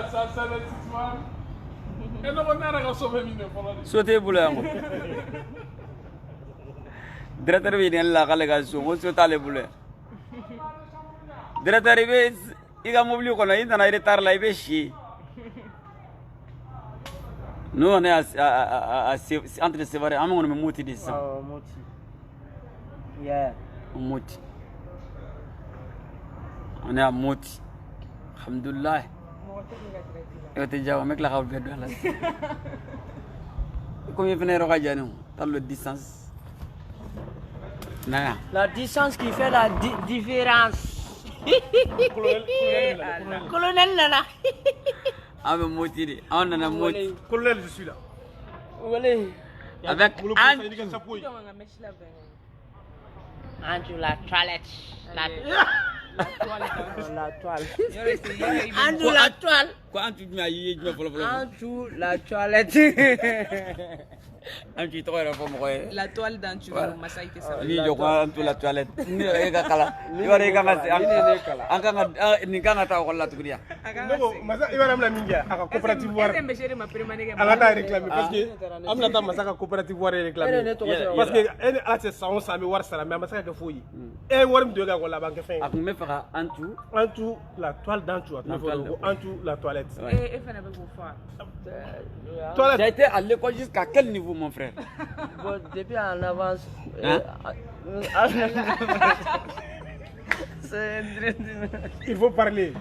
ça le titre. Et non, on a sauvé mine. Sauter pour l'amour. Directeur vient là, les on saute les boulets. Directeur arrivé, il a mobilisé qu'on a eu dans la retard là, il est chier. Nous, on est entre séparés, on est mouti de ça. Oh, mouti. Yeah. Mouti. On est à mouti. Alhamdulillah. Et tu dis, mec, la rave de la. Combien de temps est-ce que tu as la distance? La distance qui fait la différence. Colonel Nana. Ah, mais mouti. On a mouti. Colonel, je suis là. Avec Andrew la toilette. La toile. Andrew la toile. Quoi, tu m'as dit, Andrew la toilette. Un petit tour la forme royale. La toile d'Antu, Massaï que ça. Ni je crois en tout la toilette. Ni kala. Iba rega ngasi. Anga ngata wala tukuria. Non, masa iba ramla mingia. Aka coopérative war. Anga ta réclamer parce que amna ta masaka coopérative war réclamer. Parce que en ate saon sami war sala mais masaka ke foyi. E warim doga ko la banque fin. Ak me fera Antu la toile d'Antu. Antu la toilette. Et fana be ko fa. Toilette. J'ai été à l'école jusqu'à quel niveau mon frère? Bon, depuis en avance. Il faut parler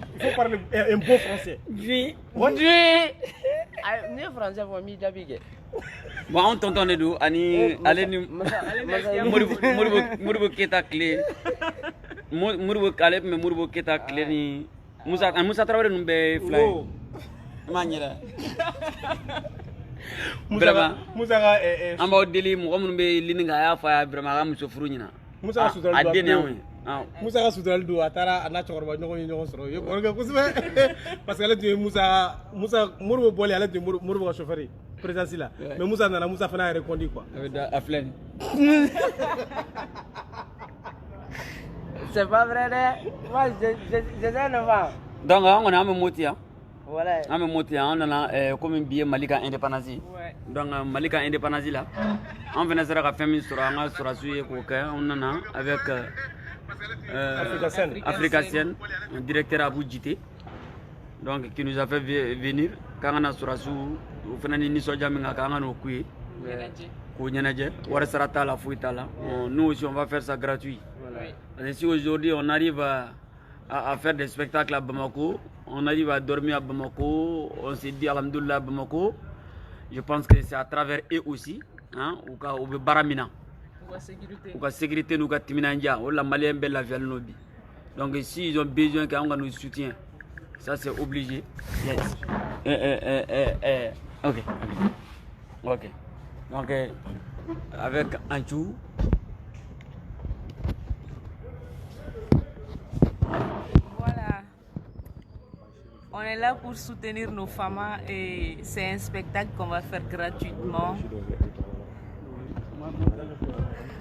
un beau français. Oui. Ni français pour mi dabige. Bon, on t'entend d'où? Ani, allez nous. Mourbo Keta clé. Mourbo Caleb, mais Mourbo Keta clé ni. Moussa travaille nous be fly. Maniera. Moussa an b'aw deli mɔgɔ minnu bɛ lini ka a y'a fɔ a ye vraiment a ka muso furu ɲina Moussa ka suturali a den y'anw ye Moussa ka suturali don a taara a n'a cɛkɔrɔba ɲɔgɔn ye ɲɔgɔn sɔrɔ o ye kɔrɔ kɛ kosɛbɛ parce que ale tun ye Moussa Moribo bɔlen ale tun ye Moribo ka chauffeur ye présidence la mais Moussa nana Moussa fana y'a reconduit quoi. a filɛ nin C'est pas vrai, moi je sais ne pas. donc an kɔni an bɛ moti yan Voilà. an bɛ moti yan an nana komi bi ye Mali ka indépendance ye donc Mali ka indépendance la an fana sera ka fɛn min sɔrɔ an ka sɔrɔdasiw ye k'o kɛ an nana avec Africasen directeur Abou Djité donc qui nous a fait venir k'an ka na sɔrɔdasiw o fana ni nisɔndiya min kan k'an ka n'o k'u ye k'o ɲɛnajɛ wari sara t'a la foyi t'a la nous aussi on va faire ça gratuit parce que si aujourd'hui on arrive à faire des spectacles à Bamako, on arrive à dormir à Bamako, on se dit alhamdoulilah à Bamako. Je pense que c'est à travers eux aussi, hein, ou be baramina. Ou la sécurité nous timinanja, ou la malien belle la vie nobi. Donc si ils ont besoin qu'on nous soutient, ça c'est obligé. Yes. Ok. Donc avec Antu. On est là pour soutenir nos femmes et c'est un spectacle qu'on va faire gratuitement.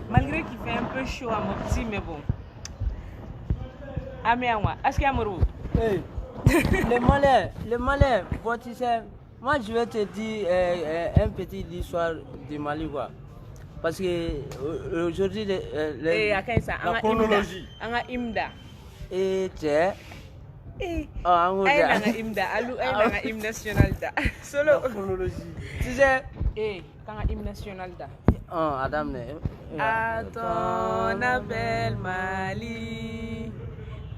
Malgré qu'il fait un peu chaud à mon petit, mais bon. Amiawa, est-ce qu'il y a Mourou? Le Malais, bon, tu sais, moi je vais te dire un petit histoire du Mali quoi. Parce que aujourd'hui, la chronologie. Anga Imda. Et tiens. Nanga Imda, alou nanga hymne national da. Solo chronologie. Tu sais, kanga hymne national da. Adam ne. À ton appel Mali,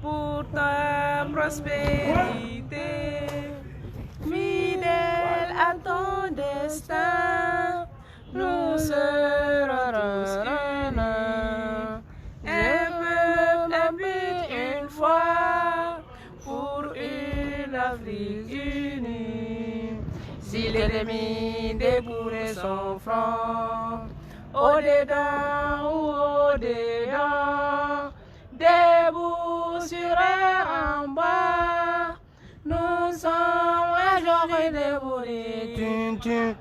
pour ta prospérité, fidèle à ton destin, nous serons tous unis. Un peuple, un but, une foi. Pour une Afrique unie, si l'ennemi déboulait son front, au-dedans ou au-dedans, debout sur et en bas, nous sommes aujourd'hui debout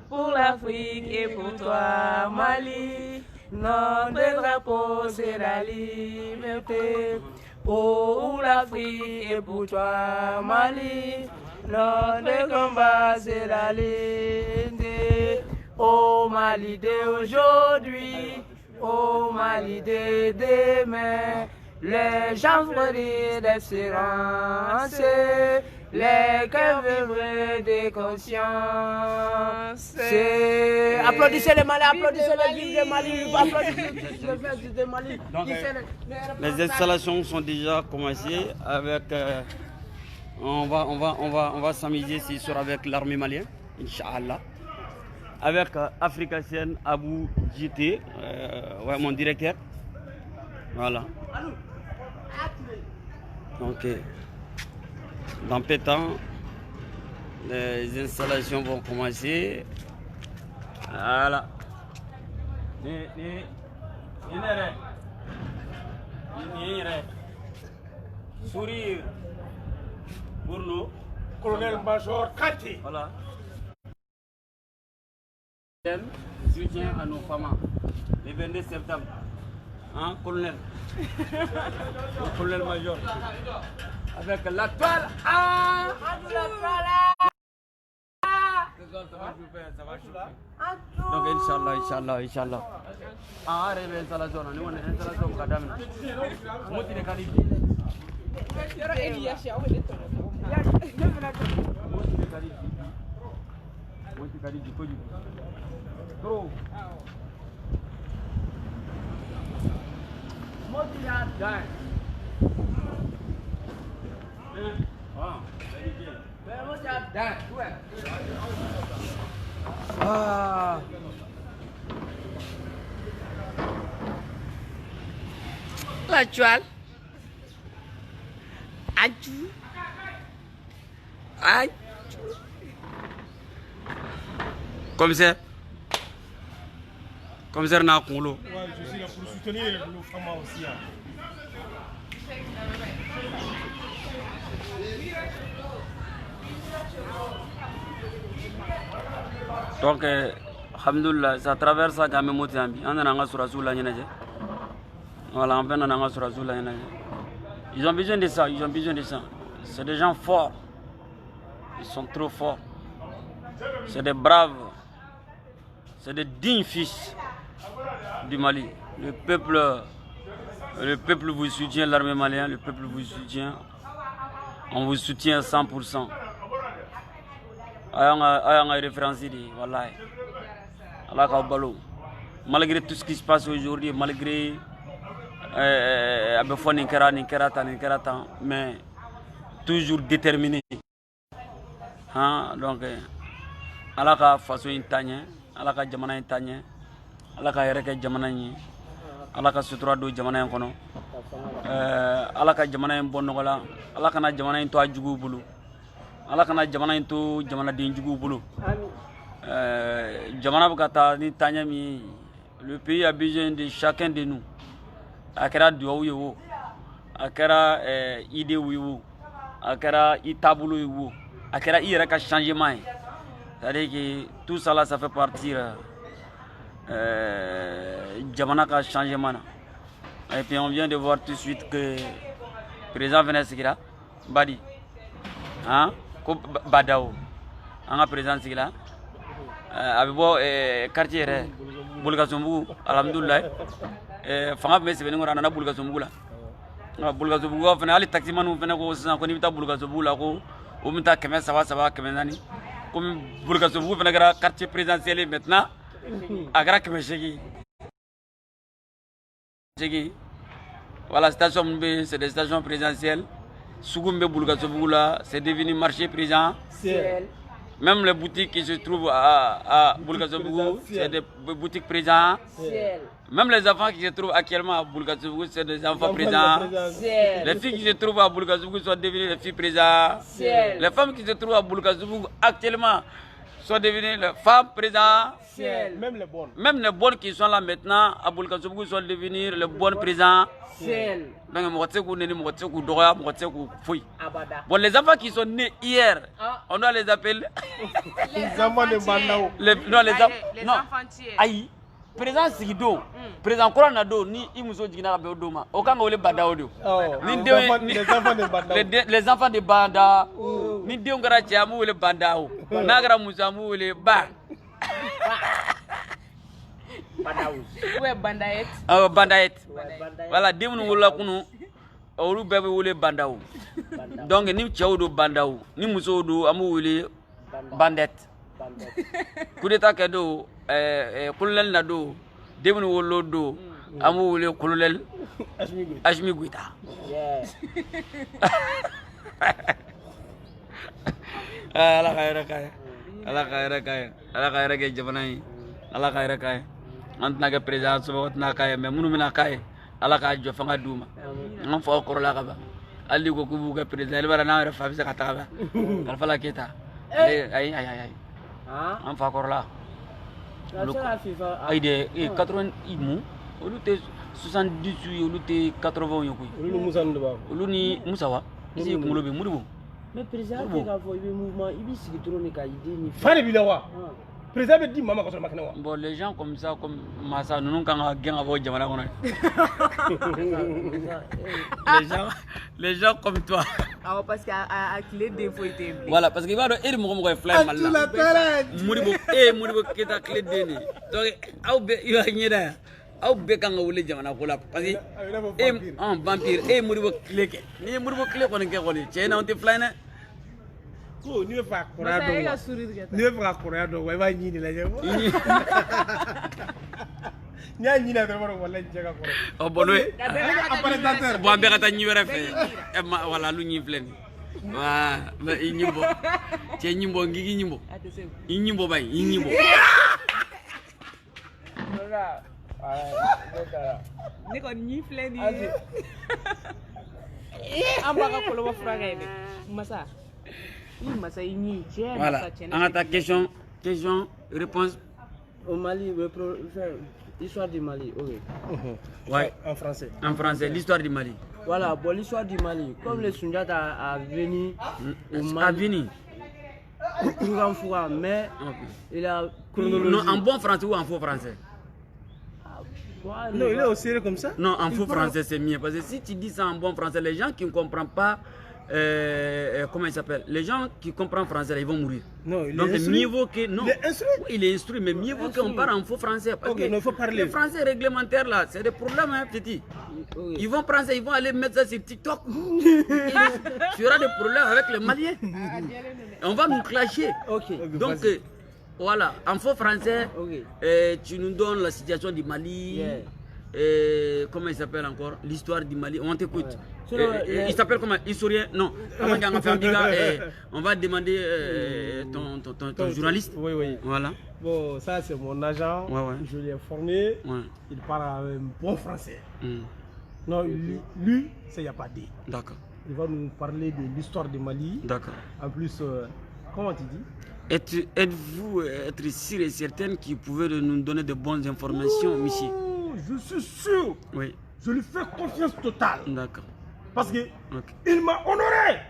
pour l'Afrique et pour toi, Mali. Notre drapeau, c'est la liberté. Pour l'Afrique et pour toi, Mali, nom de combat, c'est la ligne. Au Mali d'aujourd'hui, au Mali de demain, les gens brûlés d'espérance, les cœurs vibrés de conscience. Applaudissez les Mali, applaudissez les villes de Mali, applaudissez les villes de Mali. Donc, les installations sont déjà commencées avec. On va s'amuser ce soir avec l'armée malienne, Inch'Allah. Avec Africacienne Abou Djité, ouais, mon directeur. Voilà. Donc, dans peu de temps, les installations vont commencer. Voilà. Sourire pour nous. Colonel-major Kati. Voilà. Soutien à nos femmes. Le 22 septembre. Hein, colonel? Le colonel-major. Avec la toile. Ah! Ça va chauffer. Donc, Inch'Allah. Ah, rêve installation. Nous, on est installation pour Kadam. Moti de Khalid. Moti Khalid du Kodu. Trop. Moti là, gain. Ah. La toile. Adjou. Adjou. Commissaire Nakoulo. Ouais, je suis là pour soutenir nos femmes aussi. Donc, alhamdoulilah, ça traverse ça quand même. On a un sur Rasoul. Voilà, on a un sur Rasoul. Ils ont besoin de ça, C'est des gens forts. Ils sont trop forts. C'est des braves. C'est des dignes fils du Mali. Le peuple vous soutient, l'armée malienne, le peuple vous soutient. On vous soutient à 100%. Malgré tout ce qui se passe aujourd'hui, malgré mais toujours déterminé. Hein? Donc, alaka façon intanye, alaka jamana intanye, alaka yereke jamana ni, alaka sutura do jamana yankono, alaka jamana bonnogola, alaka na jamana into ajugu bulu, alaka na jamana into jamana dinjugu bulu. Jamana bukata ni tanya mi, le pays a besoin de chacun de nous. Akera duawu akera idée wu, akera itabulu wu, akera ireka changement. C'est-à-dire que tout ça là, ça fait partir Jamana ka changement. Et puis on vient de voir tout de suite que le président Venezuela, Badi, hein, Badao, un président Sigla, avec le quartier Bulgasumbu, alhamdoulilah, Fangap Messi venu à la Bulgasumbu là. Bulgasumbu, on fait aller taxi man, on fait qu'on connaît pas Bulgasumbu là, on met ta caméra, ça va, caméra. Comme Bulgasumbu, on fait le quartier présidentiel maintenant, à Grak Meshegi. Voilà, station c'est des stations présidentielles. Sougoumbe Bulgasumbu là, c'est devenu marché présidentiel. Même les boutiques qui se trouvent à Bulgasumbu, c'est des boutiques présidentielles. Même les enfants qui se trouvent actuellement à Bulgasumbu, c'est des enfants présidentiels. Les filles qui se trouvent à Bulgasumbu sont devenues les filles présidentielles. Les femmes qui se trouvent à Bulgasumbu actuellement sont devenues les femmes présidentielles. Même les bonnes qui sont là maintenant à Bulgasumbu sont devenues les bonnes présidentielles. Bon, les enfants qui sont nés hier, on doit les appeler les enfants de Bandao. Les enfants tiers. Aïe. président sigi don président kura na don ni i muso jigina ka bɛ o don ma o kan ka wele banda o de les enfants de banda ni denw kɛra cɛ an b'u wele banda o n'a kɛra muso an b'u wele ba Bandayet. Bandayet voilà den minnu wolola kunu olu bɛɛ bɛ wele banda o donc ni cɛw don banda o ni musow don an b'u wele bandette coup d'état kɛ don colonel na don den minnu wolo don an b'u wele colonel Assimi Goïta ala ka hɛrɛ k'a ye ala ka hɛrɛ k'a ye ala ka hɛrɛ kɛ jamana ye ala ka hɛrɛ k'a ye an tɛna kɛ président sɔrɔ tɛna k'a ye mais minnu bɛna k'a ye ala k'a jɔ fanga d'u ma an faw kɔrɔla ka ban hali ko k'u b'u kɛ président i b'a dɔn n'an yɛrɛ fa bɛ se ka taga ban Alpha Keita ayi an fa kɔrɔla ayi dɛ 80 mu olu tɛ 70 ye olu tɛ 80 ye koyi olu Musa ninnu de b'a fɔ olu ni Musa wa isi kunkolo bɛ Modibo mais président tɛ k'a fɔ i bɛ mouvement i b'i sigi dɔrɔn de ka idée ni fa de b'i la wa président bɛ di maa ma ka sɔrɔ ma kɛnɛ wa bon les gens comme ça comme Massa ninnu kan ka gɛn ka bɔ jamana kɔnɔ les gens comme toi Ah, parce qu'à clé des fois, il voilà parce que i b'a dɔn e ni mɔgɔ mɔgɔ ye fila ye Mali la Modibo Modibo Keita clé den de donc aw bɛɛ i b'a ɲɛda yan aw bɛɛ kan ka wele jamana ko la parce que vampire e ye Modibo clé kɛ n'i ye Modibo clé kɔni kɛ kɔni cɛ in na anw tɛ fila ye dɛ ko n'i bɛ fɛ ka kɔrɔya dɔn wa n'i bɛ fɛ ka kɔrɔya dɔn wa i b'a ɲini lajɛ n'i y'a ɲini dɔrɔn b'a dɔn walahi cɛ ka kɔrɔ ɔ bon n'o ye bon an bɛɛ ka taa ɲi wɛrɛ fɛ voilà olu ɲi filɛ nin wa i ɲi bɔ cɛ ɲi bɔ n k'i ɲi bɔ i ɲi bɔ ba in i ɲi bɔ ne kɔni ɲi filɛ nin ye an b'a ka kɔlɔbɔ furakɛ ye dɛ masa masa i ɲi cɛ voilà an ka taa question réponse au Mali l'histoire du Mali oui ouais en français l'histoire du Mali voilà bon l'histoire du Mali comme le Sunjata a venu au Mali mais il a non en bon français ou en faux français non, il est au sérieux comme ça. Non, en faux français, c'est mieux. Parce que si tu dis ça en bon français, les gens qui ne comprennent pas, comment il s'appelle, les gens qui comprennent français, là, ils vont mourir. Non, il donc, est instruit. mieux vaut que. Non, il est instruit. Oui, il est instruit, mais mieux vaut qu'on parle en faux français. Parce que il faut parler. Le français réglementaire, là, c'est des problèmes, hein, petit. Ils vont prendre ça, ils vont aller mettre ça sur TikTok. Il y aura des problèmes avec les Maliens. On va nous clasher. Donc, voilà, en faux français, tu nous donnes la situation du Mali, comment il s'appelle encore, l'histoire du Mali, on t'écoute. Il s'appelle comment, historien, non, on va demander ton journaliste. Oui. Voilà. Bon, ça c'est mon agent, je l'ai formé, il parle un bon français. Non, lui, il n'y a pas dit. D'accord. Il va nous parler de l'histoire du Mali. D'accord. En plus, comment tu dis? Êtes-vous être sûr et certain qu'il pouvait nous donner de bonnes informations, monsieur? Je suis sûr. Oui. Je lui fais confiance totale. D'accord. Parce que il m'a honoré.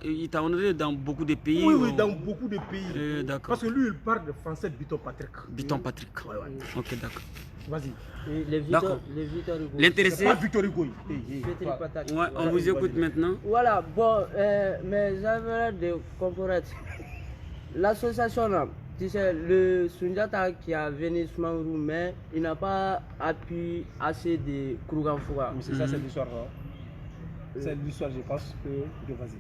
Il t'a honoré dans beaucoup de pays. Oui, dans beaucoup de pays. D'accord. Parce que lui, il parle de français Biton Patrick. Biton Patrick. Ok, d'accord. Vas-y. L'intéressé. Pas Victor Hugo. On vous écoute maintenant. Voilà, bon, mais j'avais des composantes. L'association là, tu sais, le Sunjata qui a venu Soumangourou, mais il n'a pas appuyé assez de Kourouganfoura. Mais c'est ça, c'est l'histoire. C'est l'histoire, je pense que vas-y.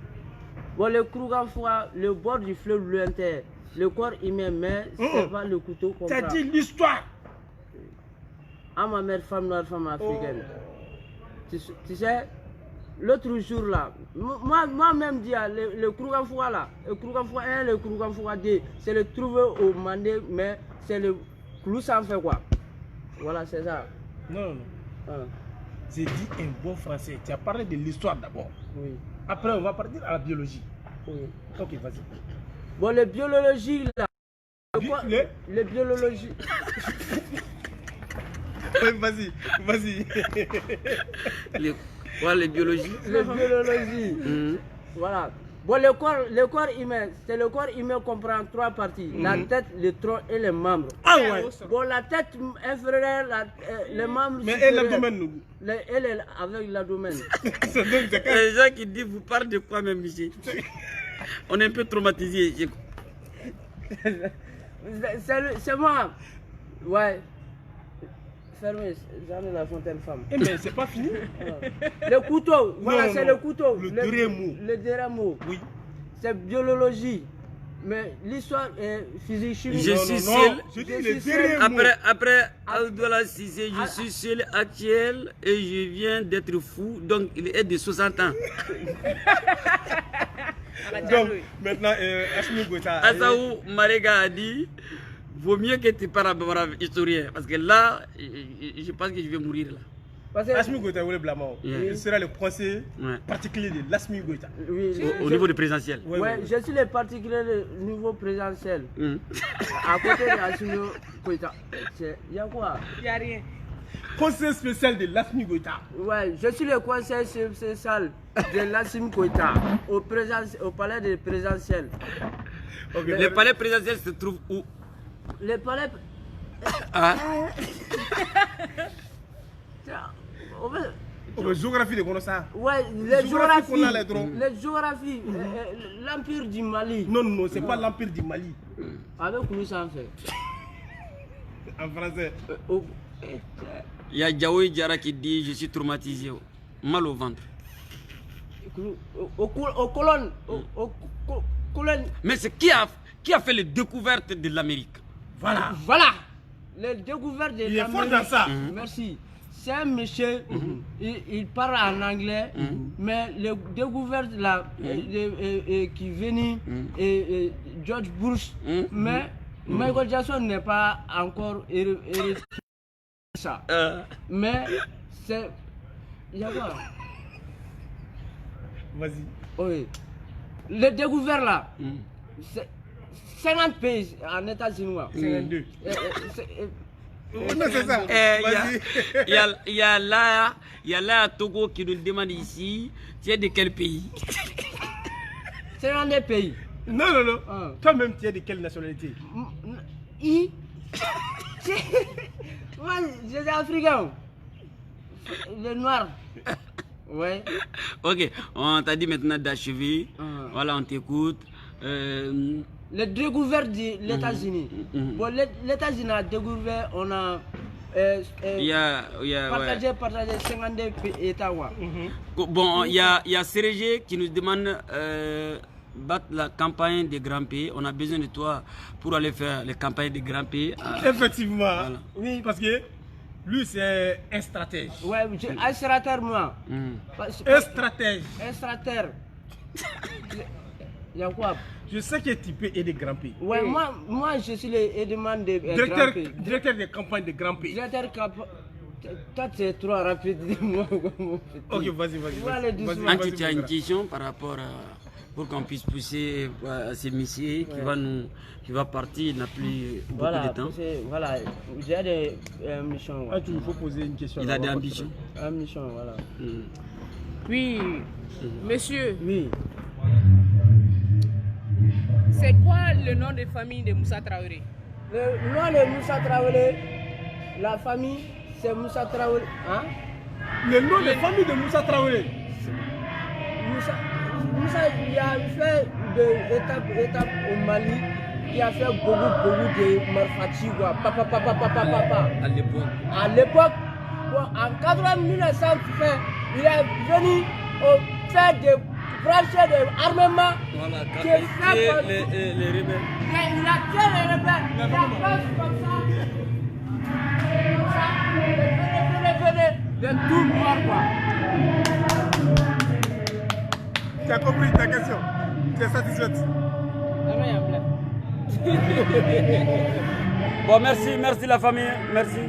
Bon, le Kourouganfoura, le bord du fleuve lointain, le corps humain, mais c'est pas le couteau qu'on prend. T'as dit l'histoire. À ma mère, femme noire, femme africaine. Tu sais, l'autre jour là, moi-même dit le Kourouganfoura là, le Kourouganfoura 1, le Kourouganfoura 2, c'est le trouver au Mandé, mais c'est le clou sans fait quoi. Voilà, c'est ça. Non. J'ai dit un bon français. Tu as parlé de l'histoire d'abord. Oui. Après, on va partir à la biologie. Oui. Ok, vas-y. Bon, le biologie là. Le biologie. Oui, vas-y. Voilà, les biologies. Le biologie. Voilà. Bon, le corps humain, c'est le corps humain comprend 3 parties. La tête, le tronc et les membres. Ah ouais. Bon, la tête inférieure, les membres Mais et l'abdomen, nous. Elle est avec l'abdomen. Les gens qui disent, vous parlez de quoi même, monsieur? On est un peu traumatisé. C'est moi. Ouais. Fermez, jamais la fontaine femme. Eh mais c'est pas fini. Le couteau, voilà, c'est le couteau. Le dernier mot. Le dernier mot. Oui. C'est biologie. Mais l'histoire est physique, chimique. Je suis seul. Je dis le dernier mot. Après Abdoulaye Cissé, je suis seul actuel et je viens d'être fou. Donc il est de 60 ans. Donc maintenant, Assimi Goïta. Assaou Marega a dit, vaut mieux que tu parles à historien. Parce que là, je pense que je vais mourir là. Assimi Goïta, il sera le conseiller particulier de l'Assimi Goïta. Oui, Au niveau du présidentiel. Ouais, je suis le particulier du niveau présidentiel. À côté de Assimi Goïta. Il y a quoi? Il n'y a rien. Conseiller spécial de l'Assimi Goïta. Ouais, je suis le conseiller spécial de l'Assimi Goïta au palais de présidentiel. Okay. Le palais présidentiel se trouve où? Le palais. Ah. Géographie de Konosa. Ouais, les géographies. Mm. Les géographies. L'Empire du Mali. Non, non, c'est pas l'Empire du Mali. Avec nous, ça en fait. En français. Il y a Diaoui Diara qui dit je suis traumatisé, mal au ventre. Aux colonnes. Mais c'est qui a fait les découvertes de l'Amérique? Voilà. Voilà. Les découvertes de l'Amérique. Il est fort dans ça. Merci. C'est un monsieur, il parle en anglais, mais les découvertes là, qui viennent, George Bush, mais Michael Jackson n'est pas encore ça. Mais c'est. Il y a quoi? Vas-y. Oui. Les découvertes là, c'est 50 pays en États-Unis. 52. C'est ça. Il y a là Togo qui nous demande ici, tu es de quel pays? C'est un des pays. Non, non, non. Toi-même, tu es de quelle nationalité? Moi, je suis africain. Le noir. Ouais. Ok, on t'a dit maintenant d'achever. Voilà, on t'écoute. Les découvertes de l'États-Unis. Bon, l'États-Unis a découvert, on a partagé 52 États. Bon, il y a Serege qui nous demande battre la campagne des grands pays. On a besoin de toi pour aller faire les campagnes des grands pays. Effectivement. Voilà. Oui, parce que lui, c'est un stratège. Ouais, un stratège, moi. Un stratège. Un stratège. Il y a quoi? Je sais que tu peux aider des grands pays. Ouais, moi je suis l'aidement des grands pays. Directeur des campagnes des grands pays. Directeur toi, tu es trop rapide. Ok, vas-y. Quand tu as une question par rapport à. Pour qu'on puisse pousser à ces messieurs qui va partir, il n'a plus beaucoup de temps. Voilà, j'ai des missions. Ah, tu faut poser une question. Il a des ambitions. Ambitions, voilà. Oui, monsieur. Oui. C'est quoi le nom de famille de Moussa Traoré? Le nom de Moussa Traoré, la famille, c'est Moussa Traoré. Hein? Le nom de famille de Moussa Traoré. Moussa, il a fait étape au Mali, il a fait beaucoup de marfati, quoi. Papa. À l'époque, bon, en 1920, il est venu faire des brancher des armements. Voilà, qui fait les rebelles. Il a tué les rebelles. Il a fait comme ça. Venez, de tout voir, quoi. Tu as compris ta question? Tu es satisfaite? Bon, merci la famille, merci.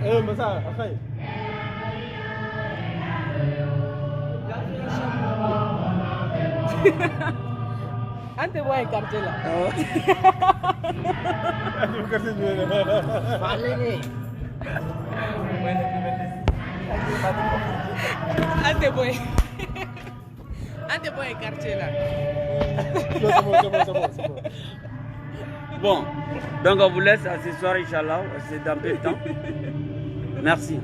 Mais ça, après. On te voit écarté là. On te voit. Un des bons quartiers là. Non, c'est bon. Bon, donc on vous laisse à ce soir, Inch'Allah. C'est dans peu de temps. Merci.